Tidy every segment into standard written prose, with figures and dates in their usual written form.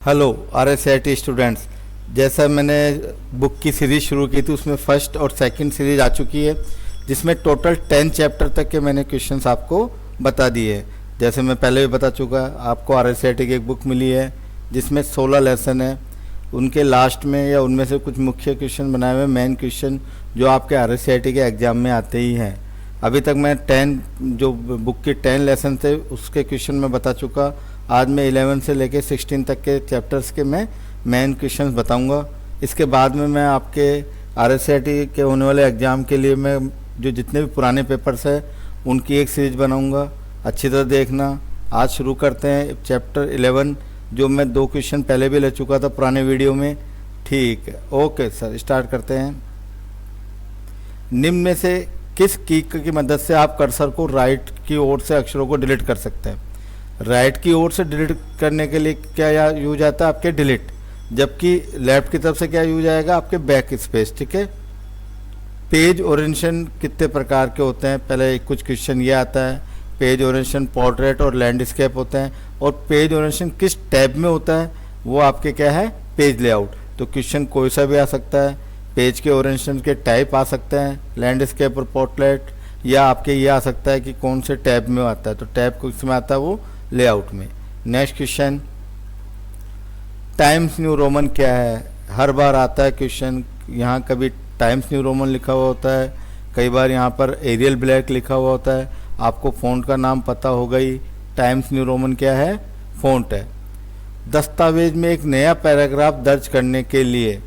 Hello RSIT students. जैसा मैंने book की सीरीज़ शुरू की थी उसमें फर्स्ट और सेकंड सीरीज आ चुकी है, जिसमें टोटल 10 चैप्टर तक के मैंने क्वेश्चंस आपको बता दिए। जैसे मैं पहले भी बता चुका, आपको RSIT की एक बुक मिली है जिसमें 16 लेसन है। उनके लास्ट में या उनमें से कुछ मुख्य क्वेश्चन बनाए हुए, मेन क्वेश्चन जो आपके RSIT के एग्ज़ाम में आते ही हैं। अभी तक मैं 10 जो बुक के 10 लेसन थे उसके क्वेश्चन मैं बता चुका। आज मैं 11 से लेके 16 तक के चैप्टर्स के मैं मेन क्वेश्चंस बताऊंगा। इसके बाद में मैं आपके RSIT के होने वाले एग्ज़ाम के लिए मैं जो जितने भी पुराने पेपर्स हैं उनकी एक सीरीज बनाऊंगा, अच्छी तरह देखना। आज शुरू करते हैं चैप्टर 11, जो मैं 2 क्वेश्चन पहले भी ले चुका था पुराने वीडियो में। ठीक है, ओके सर, स्टार्ट करते हैं। निम्न में से किस की मदद से आप कर्सर को राइट की ओर से अक्षरों को डिलीट कर सकते हैं? राइट की ओर से डिलीट करने के लिए क्या यूज आता है? आपके डिलीट। जबकि लेफ्ट की तरफ से क्या यूज आएगा? आपके बैक स्पेस। ठीक है। पेज ओरिएंटेशन कितने प्रकार के होते हैं? पहले कुछ क्वेश्चन ये आता है, पेज ओरिएंटेशन पोर्ट्रेट और लैंडस्केप होते हैं। और पेज ओरिएंटेशन किस टैब में होता है? वो आपके क्या है? Page layout. तो क्वेश्चन कोई सा भी आ सकता है। पेज के ओरिएंटेशन के टाइप आ सकते हैं, लैंडस्केप और पोर्ट्रेट, या आपके ये आ सकता है कि कौन से टैब में आता है। तो टैब किसमें आता है? वो लेआउट में। Next question, times new Roman क्या है? हर बार आता है क्वेश्चन। यहाँ कभी टाइम्स न्यू रोमन लिखा हुआ होता है, कई बार यहाँ पर एरियल ब्लैक लिखा हुआ होता है। आपको फ़ॉन्ट का नाम पता होगा ही। टाइम्स न्यू रोमन क्या है? फ़ॉन्ट है। दस्तावेज में एक नया पैराग्राफ दर्ज करने के लिए,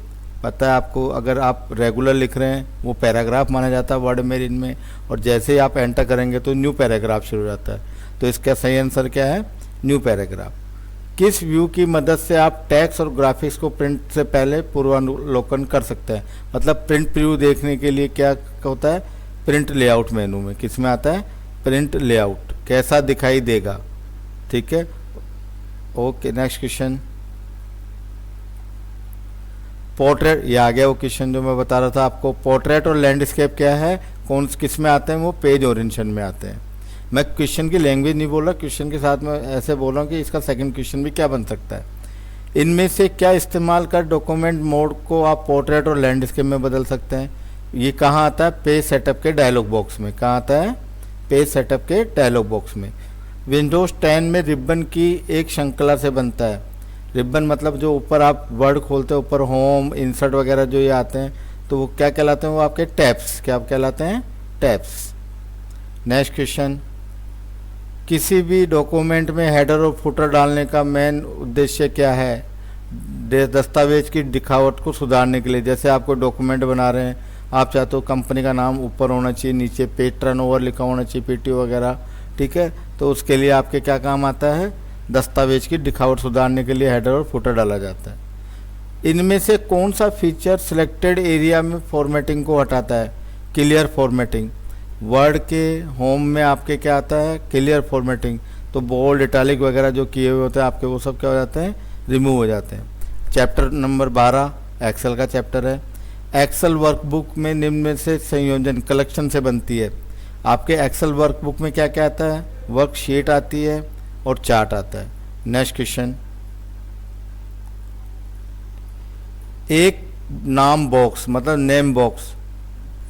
पता है आपको, अगर आप रेगुलर लिख रहे हैं वो पैराग्राफ माना जाता है वर्ड मेरिन में, और जैसे ही आप एंटर करेंगे तो न्यू पैराग्राफ शुरू हो जाता है। तो इसका सही आंसर क्या है? New paragraph. किस व्यू की मदद से आप टेक्स्ट और ग्राफिक्स को प्रिंट से पहले पूर्वावलोकन कर सकते हैं? मतलब प्रिंट प्रीव्यू देखने के लिए क्या होता है? प्रिंट लेआउट मेनू में किस में आता है? Print layout. कैसा दिखाई देगा? ठीक है, ओके। Next question, portrait. ये आ गया वो क्वेश्चन जो मैं बता रहा था आपको। पोर्ट्रेट और लैंडस्केप क्या है? किस में आते हैं? वो पेज ओरिएंटेशन में आते हैं। मैं क्वेश्चन की लैंग्वेज नहीं बोल रहा, क्वेश्चन के साथ मैं ऐसे बोल रहा हूँ कि इसका सेकंड क्वेश्चन भी क्या बन सकता है। इनमें से क्या इस्तेमाल कर डॉक्यूमेंट मोड को आप पोर्ट्रेट और लैंडस्केप में बदल सकते हैं? ये कहाँ आता है? पेज सेटअप के डायलॉग बॉक्स में। कहाँ आता है? पेज सेटअप के डायलॉग बॉक्स में। विंडोज़ 10 में रिबन की एक श्रृंखला से बनता है। रिबन मतलब जो ऊपर आप वर्ड खोलते हैं, ऊपर होम, इंसर्ट वगैरह जो ये आते हैं, तो वो क्या कहलाते हैं? वो आपके टैब्स। क्या कहलाते हैं? टैब्स। नेक्स्ट क्वेश्चन, किसी भी डॉक्यूमेंट में हेडर और फुटर डालने का मेन उद्देश्य क्या है? दस्तावेज की दिखावट को सुधारने के लिए। जैसे आपको डॉक्यूमेंट बना रहे हैं, आप चाहते हो कंपनी का नाम ऊपर होना चाहिए, नीचे पेज टर्नओवर लिखा होना चाहिए, PTO वगैरह। ठीक है, तो उसके लिए आपके क्या काम आता है? दस्तावेज की दिखावट सुधारने के लिए हेडर और फुटर डाला जाता है। इनमें से कौन सा फीचर सिलेक्टेड एरिया में फॉर्मेटिंग को हटाता है? Clear formatting. वर्ड के होम में आपके क्या आता है? Clear formatting. तो बोल्ड, इटैलिक वगैरह जो किए हुए होते हैं आपके, वो सब क्या हो जाते हैं? रिमूव हो जाते हैं। चैप्टर नंबर 12 एक्सेल का चैप्टर है। एक्सेल वर्कबुक में निम्न में से संयोजन कलेक्शन से बनती है। आपके एक्सेल वर्कबुक में क्या क्या आता है? वर्कशीट आती है और चार्ट आता है। नेक्स्ट क्वेश्चन, एक नाम बॉक्स मतलब नेम बॉक्स।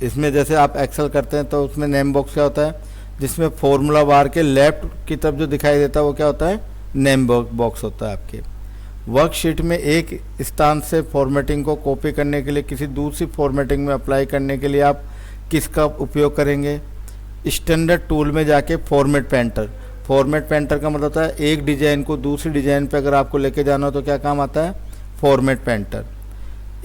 इसमें जैसे आप एक्सेल करते हैं तो उसमें नेम बॉक्स क्या होता है? जिसमें फॉर्मूला बार के लेफ्ट की तरफ जो दिखाई देता है वो क्या होता है? नेम बॉक्स होता है आपके। वर्कशीट में एक स्थान से फॉर्मेटिंग को कॉपी करने के लिए किसी दूसरी फॉर्मेटिंग में अप्लाई करने के लिए आप किसका उपयोग करेंगे? स्टैंडर्ड टूल में जाके फॉर्मेट पेंटर। फॉर्मेट पेंटर का मतलब होता है एक डिजाइन को दूसरी डिजाइन पे अगर आपको लेके जाना हो तो क्या काम आता है? Format painter.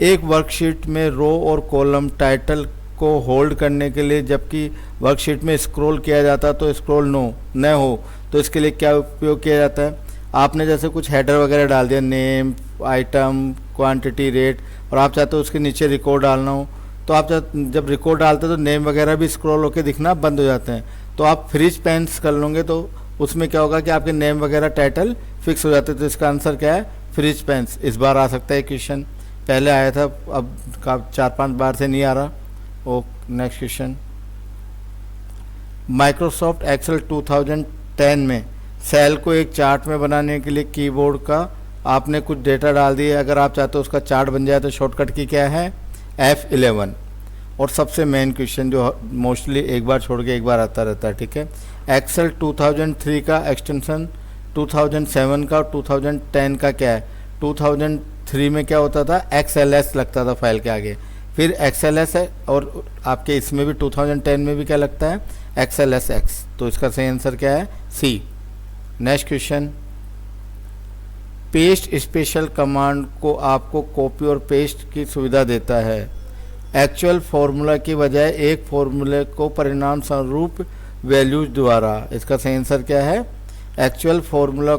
एक वर्कशीट में रो और कॉलम टाइटल को होल्ड करने के लिए, जबकि वर्कशीट में स्क्रॉल किया जाता है तो स्क्रॉल न हो, तो इसके लिए क्या उपयोग किया जाता है? आपने जैसे कुछ हेडर वगैरह डाल दिया, नेम, आइटम, क्वांटिटी, रेट, और आप चाहते हो उसके नीचे रिकॉर्ड डालना हो, तो आप जब रिकॉर्ड डालते हो तो नेम वगैरह भी स्क्रॉल होकर दिखना बंद हो जाते हैं। तो आप फ्रीज पेंस कर लोगे तो उसमें क्या होगा कि आपके नेम वगैरह टाइटल फिक्स हो जाते हैं। तो इसका आंसर क्या है? फ्रीज पेंस। इस बार आ सकता है क्वेश्चन, पहले आया था, अब 4-5 बार से नहीं आ रहा। ओ नेक्स्ट क्वेश्चन, माइक्रोसॉफ्ट एक्सेल 2010 में सेल को एक चार्ट में बनाने के लिए कीबोर्ड का आपने कुछ डेटा डाल दिए, अगर आप चाहते हो उसका चार्ट बन जाए तो शॉर्टकट की क्या है F11। और सबसे मेन क्वेश्चन जो मोस्टली एक बार छोड़ के एक बार आता रहता है, ठीक है, एक्सेल 2003 का एक्सटेंशन 2007 का और 2010 का क्या है। 2003 में क्या होता था, XLS लगता था फाइल के आगे, फिर XLS है, और आपके इसमें भी 2010 में भी क्या लगता है XLSX। तो इसका सही आंसर क्या है C. Next question, paste special command को आपको कॉपी और पेस्ट की सुविधा देता है। एक्चुअल फॉर्मूला की बजाय एक फॉर्मूले को परिणाम स्वरूप वैल्यूज द्वारा। इसका सही आंसर क्या है, एक्चुअल फॉर्मूला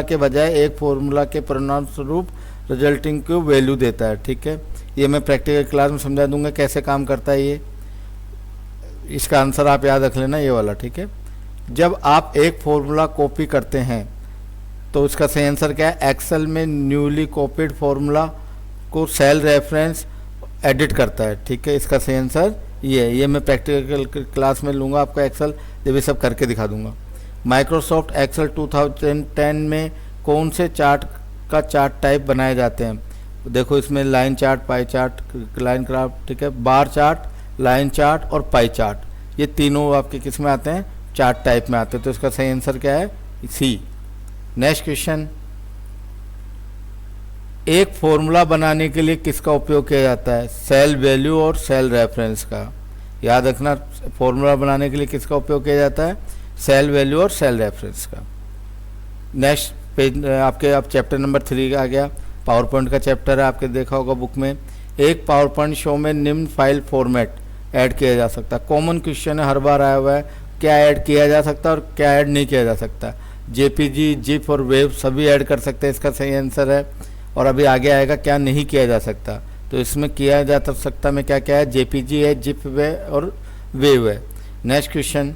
के बजाय एक फॉर्मूला के परिणाम स्वरूप रिजल्टिंग को वैल्यू देता है, ठीक है। ये मैं प्रैक्टिकल क्लास में समझा दूंगा कैसे काम करता है ये। इसका आंसर आप याद रख लेना ये वाला, ठीक है। जब आप एक फॉर्मूला कॉपी करते हैं तो इसका सही आंसर क्या है, एक्सेल में न्यूली कॉपीड फॉर्मूला को सेल रेफरेंस एडिट करता है, ठीक है। इसका सही आंसर ये मैं प्रैक्टिकल क्लास में लूँगा आपका एक्सेल, जब ये सब करके दिखा दूंगा। माइक्रोसॉफ्ट एक्सेल 2010 में कौन से चार्ट का चार्ट टाइप बनाए जाते हैं। देखो इसमें line chart, pie chart, line graph, ठीक है, बार चार्ट, लाइन चार्ट और पाई चार्ट, ये तीनों आपके किस में आते हैं, चार्ट टाइप में आते हैं। तो इसका सही आंसर क्या है सी। नेक्स्ट क्वेश्चन, एक फॉर्मूला बनाने के लिए किसका उपयोग किया जाता है, सेल वैल्यू और सेल रेफरेंस का। याद रखना, फॉर्मूला बनाने के लिए किसका उपयोग किया जाता है, सेल वैल्यू और सेल रेफरेंस का। नेक्स्ट पेज आपके अब चैप्टर नंबर 3 आ गया, पावर पॉइंट का चैप्टर है, आपके देखा होगा बुक में। एक पावर पॉइंट शो में निम्न फाइल फॉर्मेट ऐड किया जा सकता है। कॉमन क्वेश्चन है, हर बार आया हुआ है, क्या ऐड किया जा सकता है और क्या ऐड नहीं किया जा सकता। जेपीजी, जिप और वेव सभी ऐड कर सकते हैं, इसका सही आंसर है। और अभी आगे आएगा क्या नहीं किया जा सकता, तो इसमें किया जा सकता में क्या क्या है, जेपीजी है, जिप है और वेव है। Next question,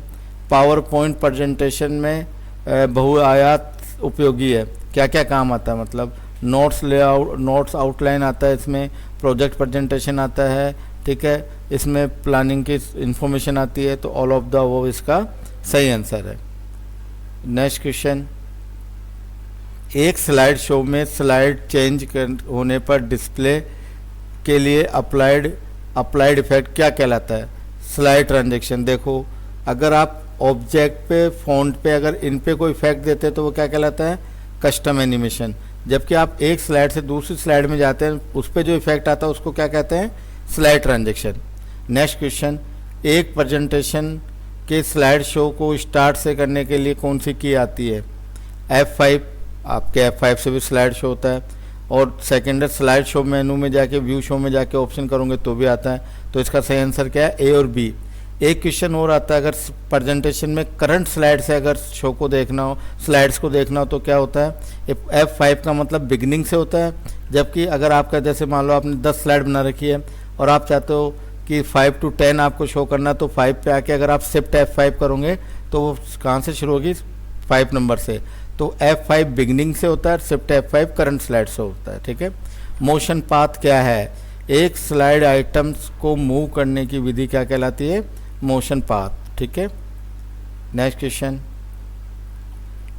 power point presentation में बहुआयात उपयोगी है, क्या क्या काम आता है, मतलब नोट्स लेआउट, नोट्स आउटलाइन आता है, इसमें प्रोजेक्ट प्रेजेंटेशन आता है, ठीक है, इसमें प्लानिंग की इंफॉर्मेशन आती है। तो ऑल ऑफ द वो इसका सही आंसर है। नेक्स्ट क्वेश्चन, एक स्लाइड शो में स्लाइड चेंज होने पर डिस्प्ले के लिए अप्लाइड इफेक्ट क्या कहलाता है, स्लाइड ट्रांजेक्शन। देखो अगर आप ऑब्जेक्ट पे, फॉन्ट पे, अगर इन पे कोई इफेक्ट देते हैं तो वो क्या कहलाता है, कस्टम एनिमेशन। जबकि आप एक स्लाइड से दूसरी स्लाइड में जाते हैं, उस पर जो इफेक्ट आता है उसको क्या कहते हैं, स्लाइड ट्रांजेक्शन। नेक्स्ट क्वेश्चन, एक प्रेजेंटेशन के स्लाइड शो को स्टार्ट से करने के लिए कौन सी की आती है, F5। आपके F5 से भी स्लाइड शो होता है। और सेकेंड स्लाइड शो मेनू में जाके व्यू शो में जाके ऑप्शन करोगे तो भी आता है। तो इसका सही आंसर क्या है, ए और बी। एक क्वेश्चन और आता है, अगर प्रेजेंटेशन में करंट स्लाइड से अगर शो को देखना हो, स्लाइड्स को देखना हो तो क्या होता है, F5 का मतलब बिगिनिंग से होता है। जबकि अगर आपका जैसे मान लो आपने 10 स्लाइड बना रखी है और आप चाहते हो कि 5 to 10 आपको शो करना, तो 5 पे आके अगर आप शिफ्ट F5 करोगे तो वो कहाँ से शुरू होगी, 5 नंबर से। तो F5 बिगनिंग से होता है, शिफ्ट F5 करंट स्लाइड से होता है, ठीक है। मोशन पाथ क्या है, एक स्लाइड आइटम्स को मूव करने की विधि क्या कहलाती है, मोशन पाथ, ठीक है। नेक्स्ट क्वेश्चन,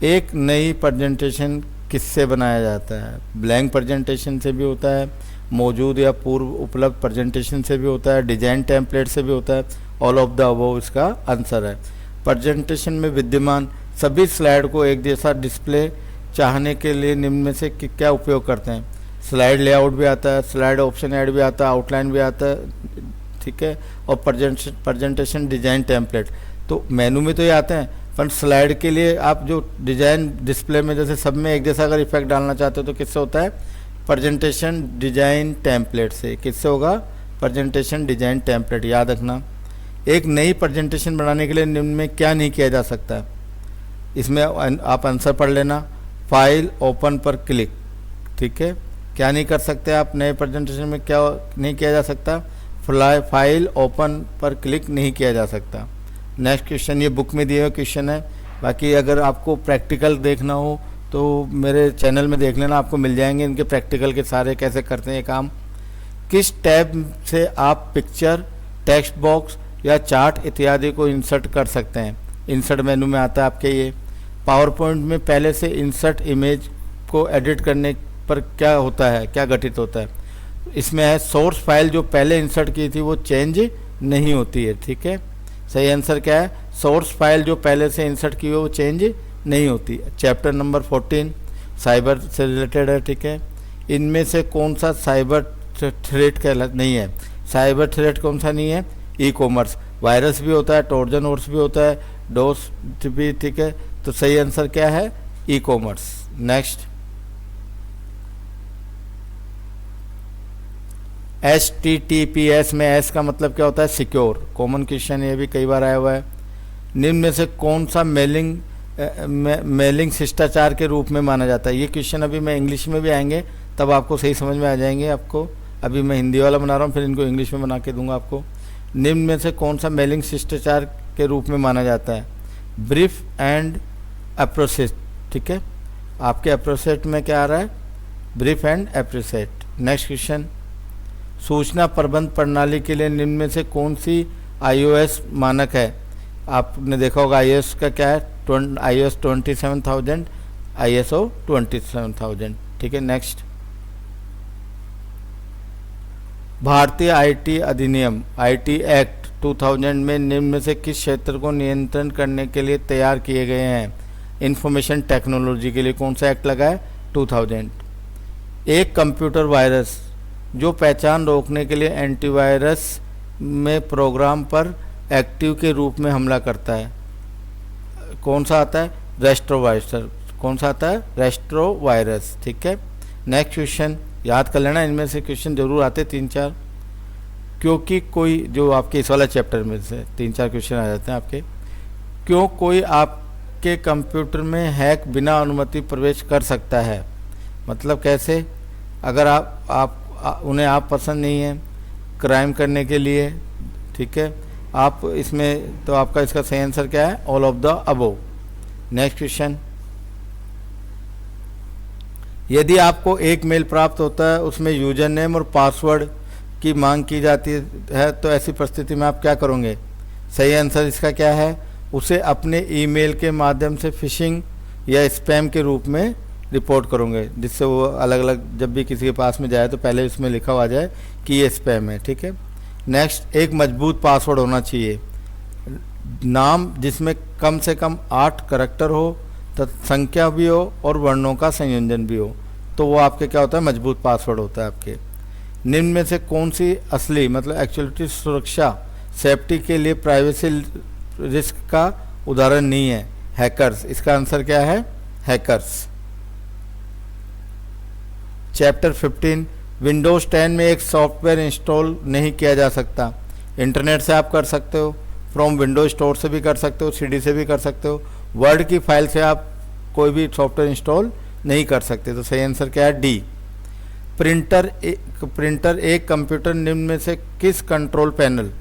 एक नई प्रेजेंटेशन किससे बनाया जाता है, ब्लैंक प्रेजेंटेशन से भी होता है, मौजूद या पूर्व उपलब्ध प्रेजेंटेशन से भी होता है, डिजाइन टेम्पलेट से भी होता है। ऑल ऑफ द अबव इसका आंसर है। प्रेजेंटेशन में विद्यमान सभी स्लाइड को एक जैसा डिस्प्ले चाहने के लिए निम्न में से क्या उपयोग करते हैं, स्लाइड लेआउट भी आता है, स्लाइड ऑप्शन ऐड भी आता है, आउटलाइन भी आता है, ठीक है, और प्रेजेंटेशन डिजाइन टेम्पलेट। तो मेनू में तो ये आते हैं, पर स्लाइड के लिए आप जो डिजाइन डिस्प्ले में जैसे सब में एक जैसा अगर इफेक्ट डालना चाहते हो तो किससे होता है, प्रेजेंटेशन डिजाइन टेम्पलेट से। किससे होगा, प्रेजेंटेशन डिजाइन टेम्पलेट। याद रखना, एक नई प्रेजेंटेशन बनाने के लिए निम्न में क्या नहीं किया जा सकता, इसमें आप आंसर पढ़ लेना, फाइल ओपन पर क्लिक, ठीक है। क्या नहीं कर सकते आप नए प्रेजेंटेशन में, क्या नहीं किया जा सकता, फाइल ओपन पर क्लिक नहीं किया जा सकता। नेक्स्ट क्वेश्चन, ये बुक में दिए हुए क्वेश्चन है, बाकी अगर आपको प्रैक्टिकल देखना हो तो मेरे चैनल में देख लेना, आपको मिल जाएंगे इनके प्रैक्टिकल के सारे कैसे करते हैं ये काम। किस टैब से आप पिक्चर, टेक्स्ट बॉक्स या चार्ट इत्यादि को इंसर्ट कर सकते हैं, इंसर्ट मेनू में आता है आपके ये। पावर पॉइंट में पहले से इंसर्ट इमेज को एडिट करने पर क्या होता है, क्या घटित होता है। इसमें है सोर्स फाइल जो पहले इंसर्ट की थी वो चेंज नहीं होती है, ठीक है। सही आंसर क्या है, सोर्स फाइल जो पहले से इंसर्ट की हो वो चेंज नहीं होती। चैप्टर नंबर 14 साइबर से रिलेटेड है, ठीक है। इनमें से कौन सा साइबर थ्रेट कहला नहीं है, साइबर थ्रेट कौन सा नहीं है, ई कॉमर्स। वायरस भी होता है, ट्रोजन हॉर्स भी होता है, डोस भी, ठीक है। तो सही आंसर क्या है, ई कॉमर्स। नेक्स्ट, HTTPS में एस का मतलब क्या होता है, सिक्योर। कॉमन क्वेश्चन ये भी कई बार आया हुआ है। निम्न में से कौन सा मेलिंग शिष्टाचार के रूप में माना जाता है। ये क्वेश्चन अभी मैं इंग्लिश में भी आएंगे तब आपको सही समझ में आ जाएंगे आपको। अभी मैं हिंदी वाला बना रहा हूँ, फिर इनको इंग्लिश में बना के दूंगा आपको। निम्न में से कौन सा मेलिंग शिष्टाचार के रूप में माना जाता है, ब्रीफ एंड अप्रोसेट, ठीक है। आपके अप्रोसेट में क्या आ रहा है, ब्रीफ एंड अप्रोसेट। नेक्स्ट क्वेश्चन, सूचना प्रबंध प्रणाली के लिए निम्न में से कौन सी iOS मानक है। आपने देखा होगा iOS का क्या है, iOS 27000, ISO 27000, ठीक है। नेक्स्ट, भारतीय IT अधिनियम IT एक्ट 2000 में निम्न में से किस क्षेत्र को नियंत्रण करने के लिए तैयार किए गए हैं। इंफॉर्मेशन टेक्नोलॉजी के लिए कौन सा एक्ट लगा है, 2000। एक कंप्यूटर वायरस जो पहचान रोकने के लिए एंटीवायरस में प्रोग्राम पर एक्टिव के रूप में हमला करता है, कौन सा आता है, रेस्ट्रोवायरस। कौन सा आता है, रेस्ट्रोवायरस, ठीक है। नेक्स्ट क्वेश्चन याद कर लेना, इनमें से क्वेश्चन जरूर आते 3-4, क्योंकि कोई जो आपके इस वाला चैप्टर में से 3-4 क्वेश्चन आ जाते हैं आपके। क्यों कोई आपके कंप्यूटर में हैक बिना अनुमति प्रवेश कर सकता है, मतलब कैसे, अगर उन्हें आप पसंद नहीं है क्राइम करने के लिए, ठीक है, आप इसमें, तो आपका इसका सही आंसर क्या है, all of the above. Next question, यदि आपको एक मेल प्राप्त होता है उसमें यूजर नेम और पासवर्ड की मांग की जाती है तो ऐसी परिस्थिति में आप क्या करोगे। सही आंसर इसका क्या है, उसे अपने ईमेल के माध्यम से फिशिंग या स्पैम के रूप में रिपोर्ट करोगे, जिससे वो अलग अलग जब भी किसी के पास में जाए तो पहले उसमें लिखा हुआ जाए कि ये स्पैम है, ठीक है। नेक्स्ट, एक मजबूत पासवर्ड होना चाहिए, नाम जिसमें कम से कम 8 करैक्टर हो, संख्या भी हो और वर्णों का संयोजन भी हो, तो वो आपके क्या होता है, मजबूत पासवर्ड होता है आपके। निम्न में से कौन सी असली मतलब एक्चुअलिटी सुरक्षा सेफ्टी के लिए प्राइवेसी रिस्क का उदाहरण नहीं है, हैकर्स। इसका आंसर क्या है, हैकर्स। चैप्टर 15, विंडोज़ 10 में एक सॉफ्टवेयर इंस्टॉल नहीं किया जा सकता। इंटरनेट से आप कर सकते हो, फ्रॉम विंडोज स्टोर से भी कर सकते हो, CD से भी कर सकते हो, वर्ड की फाइल से आप कोई भी सॉफ्टवेयर इंस्टॉल नहीं कर सकते। तो सही आंसर क्या है, डी। प्रिंटर एक कंप्यूटर निम्न में से किस कंट्रोल पैनल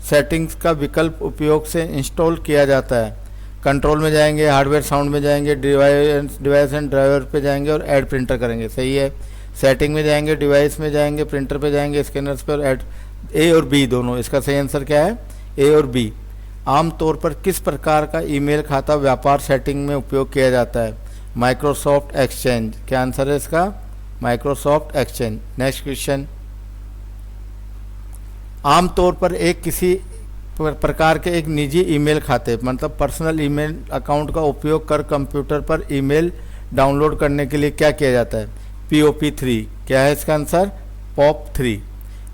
सेटिंग्स का विकल्प उपयोग से इंस्टॉल किया जाता है। कंट्रोल में जाएंगे, हार्डवेयर साउंड में जाएंगे, डिवाइस एंड ड्राइवर पे जाएंगे और ऐड प्रिंटर करेंगे, सही है। सेटिंग में जाएंगे, डिवाइस में जाएंगे, प्रिंटर पे जाएंगे, स्कैनर्स पे और ऐड, ए और बी दोनों। इसका सही आंसर क्या है, ए और बी। आमतौर पर किस प्रकार का ईमेल खाता व्यापार सेटिंग में उपयोग किया जाता है, माइक्रोसॉफ्ट एक्सचेंज। क्या आंसर है इसका, माइक्रोसॉफ्ट एक्सचेंज। नेक्स्ट क्वेश्चन, आमतौर पर एक किसी प्रकार के एक निजी ईमेल खाते मतलब पर्सनल ईमेल अकाउंट का उपयोग कर कंप्यूटर पर ईमेल डाउनलोड करने के लिए क्या किया जाता है, POP3। क्या है इसका आंसर, POP3।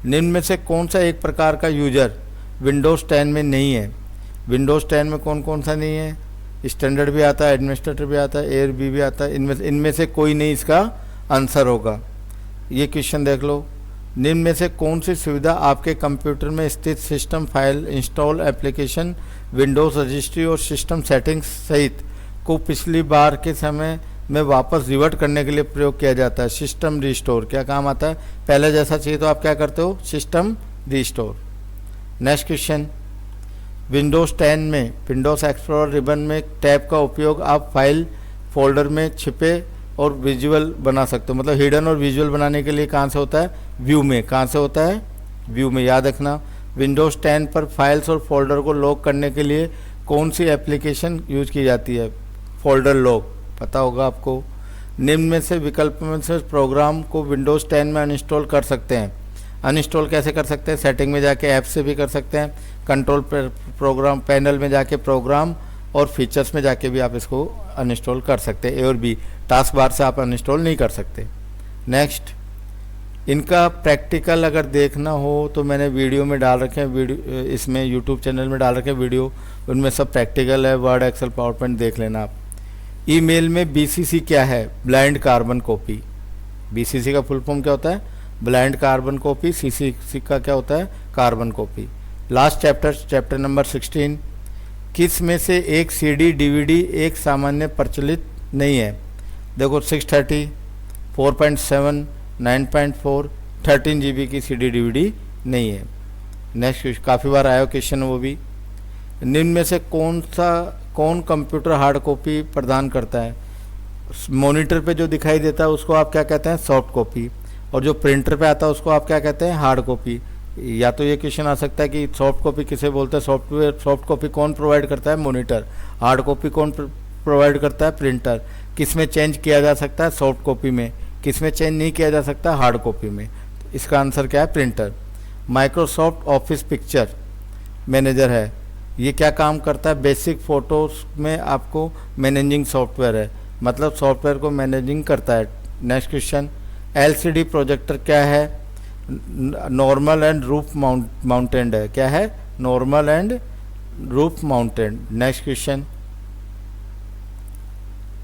निम्न में से कौन सा एक प्रकार का यूजर विंडोज़ 10 में नहीं है। विंडोज़ 10 में कौन कौन सा नहीं है, स्टैंडर्ड भी आता है, एडमिनिस्ट्रेटर भी आता है, ARB भी आता है, इनमें से कोई नहीं इसका आंसर होगा। ये क्वेश्चन देख लो, निम्न में से कौन सी सुविधा आपके कंप्यूटर में स्थित system file, install application, Windows registry और सिस्टम सेटिंग्स सहित को पिछली बार के समय में वापस रिवर्ट करने के लिए प्रयोग किया जाता है, सिस्टम रिस्टोर। क्या काम आता है, पहले जैसा चाहिए तो आप क्या करते हो, system restore. Next question, Windows 10 में विंडोज़ एक्सप्लोरर रिबन में टैब का उपयोग आप फाइल फोल्डर में छिपे और विजुअल बना सकते हो, मतलब हिडन और विजुअल बनाने के लिए कहाँ से होता है, व्यू में। कहाँ से होता है, व्यू में। याद रखना, विंडोज़ 10 पर फाइल्स और फोल्डर को लॉक करने के लिए कौन सी एप्लीकेशन यूज की जाती है, फोल्डर लॉक, पता होगा आपको। निम्न में से विकल्प में से प्रोग्राम को विंडोज़ 10 में अनइंस्टॉल कर सकते हैं। अनइंस्टॉल कैसे कर सकते हैं? सेटिंग में जाके ऐप से भी कर सकते हैं, कंट्रोल प्रोग्राम पैनल में जाके प्रोग्राम और फीचर्स में जाके भी आप इसको अनइंस्टॉल कर सकते हैं। ए और बी, टास्क बार से आप अनइंस्टॉल नहीं कर सकते। नेक्स्ट, इनका प्रैक्टिकल अगर देखना हो तो मैंने वीडियो में डाल रखे हैं, वीडियो इसमें यूट्यूब चैनल में डाल रखे हैं वीडियो, उनमें सब प्रैक्टिकल है, वर्ड, एक्सेल, पावर पॉइंट देख लेना आप। ईमेल में बीसीसी क्या है? Blind carbon copy. बीसीसी का फुल फॉर्म क्या होता है? Blind carbon copy. सीसीसी का क्या होता है? Carbon copy. Last chapter number 16, किस में से एक सीडी डीवीडी एक सामान्य प्रचलित नहीं है? देखो 630, 4.7, 9.4, 13 GB की सीडी डीवीडी नहीं है। नेक्स्ट, काफ़ी बार आया क्वेश्चन वो भी, निम्न में से कौन कंप्यूटर हार्ड कॉपी प्रदान करता है? मॉनिटर पे जो दिखाई देता है उसको आप क्या कहते हैं? Soft copy. और जो प्रिंटर पे आता है उसको आप क्या कहते हैं? Hard copy. या तो ये क्वेश्चन आ सकता है कि सॉफ्ट कॉपी किसे बोलते हैं? सॉफ्ट कॉपी कौन प्रोवाइड करता है? मॉनिटर। हार्ड कॉपी कौन प्रोवाइड करता है? प्रिंटर। किस में चेंज किया जा सकता है? सॉफ्ट कॉपी में। किस में चेंज नहीं किया जा सकता? हार्ड कॉपी में। इसका आंसर क्या है? Printer. Microsoft office picture manager है, ये क्या काम करता है? बेसिक फ़ोटोज़ में आपको मैनेजिंग सॉफ्टवेयर है, मतलब सॉफ्टवेयर को मैनेजिंग करता है। नेक्स्ट क्वेश्चन, एलसीडी प्रोजेक्टर क्या है? नॉर्मल एंड रूफ माउंटेड है। क्या है? Normal and roof mounted. Next question,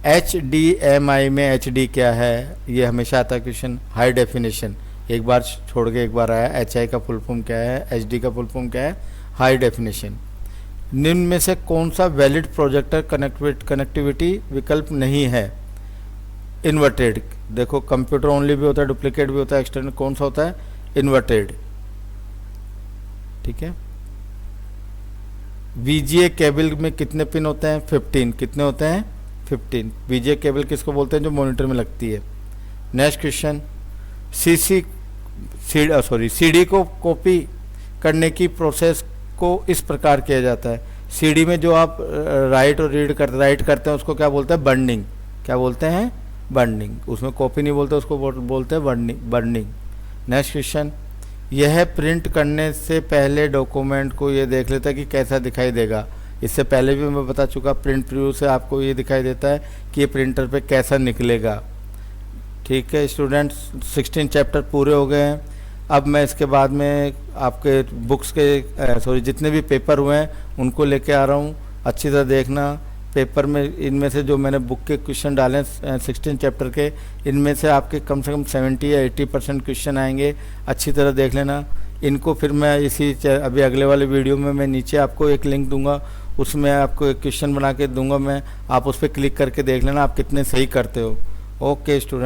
HDMI में HD क्या है? ये हमेशा आता है क्वेश्चन। हाई डेफिनेशन, एक बार छोड़ के एक बार आया। HI का फुल फॉर्म क्या है? HD का फुल फॉर्म क्या है? High definition. निम्न में से कौन सा वैलिड प्रोजेक्टर कनेक्टिविटी विकल्प नहीं है? इन्वर्टेड। देखो कंप्यूटर ओनली भी होता है, डुप्लीकेट भी होता है, एक्सटर्नल कौन सा होता है? इन्वर्टेड। ठीक है। VGA केबल में कितने पिन होते हैं? 15। कितने होते हैं? 15। VGA केबल किसको बोलते हैं? जो मॉनिटर में लगती है। नेक्स्ट क्वेश्चन, CD को कॉपी करने की प्रोसेस को इस प्रकार किया जाता है। CD में जो आप राइट करते हैं उसको क्या बोलते हैं? बर्निंग। क्या बोलते हैं? बर्निंग। उसमें कॉपी नहीं बोलते, उसको बोलते हैं बर्निंग। नेक्स्ट क्वेश्चन, यह प्रिंट करने से पहले डॉक्यूमेंट को ये देख लेता है कि कैसा दिखाई देगा। इससे पहले भी मैं बता चुका, प्रिंट प्रीव्यू से आपको ये दिखाई देता है कि ये प्रिंटर पे कैसा निकलेगा। ठीक है स्टूडेंट्स, 16 चैप्टर पूरे हो गए हैं। अब मैं इसके बाद में आपके बुक्स के जितने भी पेपर हुए हैं उनको लेके आ रहा हूँ। अच्छी तरह देखना पेपर में, इनमें से जो मैंने बुक के क्वेश्चन डाले हैं 16 चैप्टर के, इनमें से आपके कम से कम 70 या 80% क्वेश्चन आएंगे। अच्छी तरह देख लेना इनको। फिर मैं अभी अगले वाले वीडियो में मैं नीचे आपको एक लिंक दूंगा, उसमें आपको एक क्वेश्चन बना के दूंगा मैं, आप उस पर क्लिक करके देख लेना आप कितने सही करते हो। Okay student.